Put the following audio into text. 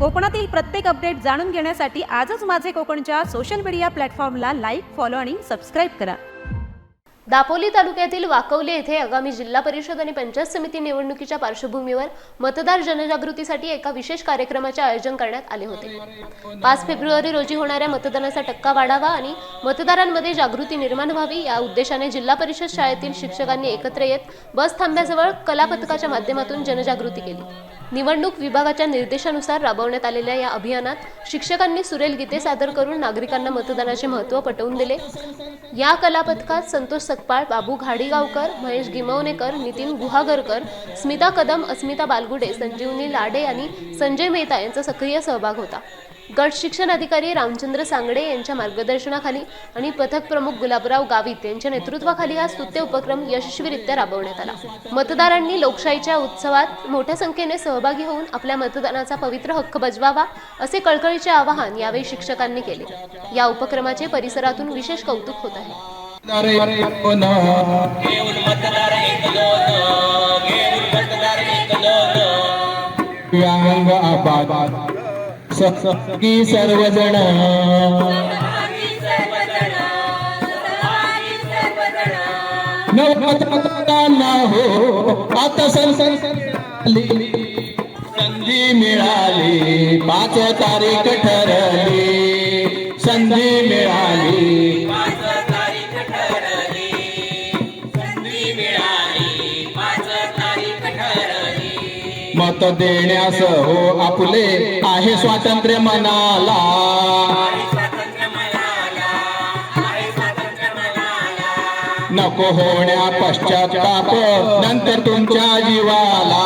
कोकणातील प्रत्येक अपडेट जाणून घेण्यासाठी आजच माझे कोकणच्या सोशल मीडिया प्लॅटफॉर्मला लाईक, फॉलो आणि सबस्क्राईब करा। दापोली तालुक्यातील वाकवले येथे आगामी जिल्हा परिषद आणि पंचायत समिती निवडणुकीच्या पार्श्वभूमीवर मतदार जनजागृतीसाठी एका विशेष कार्यक्रमाचे आयोजन करण्यात आले होते। 5 फेब्रुवारी रोजी होणाऱ्या मतदानाचा टक्का वाढावा आणि मतदारांमध्ये जागृती निर्माण व्हावी या उद्देशाने जिल्हा परिषद शाळेतील शिक्षकांनी एकत्र येत बस थांब्याजवळ कला पथकाच्या माध्यमातून जनजागृती केली। निवडणूक विभागाच्या निर्देशानुसार राबवण्यात आलेल्या या अभियानात शिक्षकांनी सुरेल गीते सादर करून नागरिकांना मतदानाचे महत्त्व पटवून दिले। या कला पथकात संतोष सकपाळ, बाबू घाडीगावकर, महेश गिमवणेकर, नितीन गुहागरकर, स्मिता कदम, अस्मिता बालगुडे, संजीवनी लाडे आणि संजय मेहता यांचा सक्रिय सहभाग होता। गट शिक्षण अधिकारी रामचंद्र सांगडे यांच्या मार्गदर्शनाखाली आणि पथक प्रमुख गुलाबराव गावित यांच्या नेतृत्वाखाली हा स्तुत्य उपक्रम यशस्वीरित्या राबवण्यात आला। मतदारांनी लोकशाहीच्या उत्सवात मोठ्या संख्येने सहभागी होऊन आपल्या मतदानाचा पवित्र हक्क बजवावा असे कळकळीचे आवाहन यावेळी शिक्षकांनी केले। या उपक्रमाचे परिसरातून विशेष कौतुक होत आहे। की सर्वजण नवमतांना हो आता संधी मिळाली, 5 तारीख ठरली, संधी मिळाली, 5 तारीख ठरली, संधी मिळाली, 5 तारीख ठरली। मत देण्यास हो आपुले आहे स्वातंत्र्य मनाला, नको होण्या पश्चाताप नंतर तुमच्या जीवाला।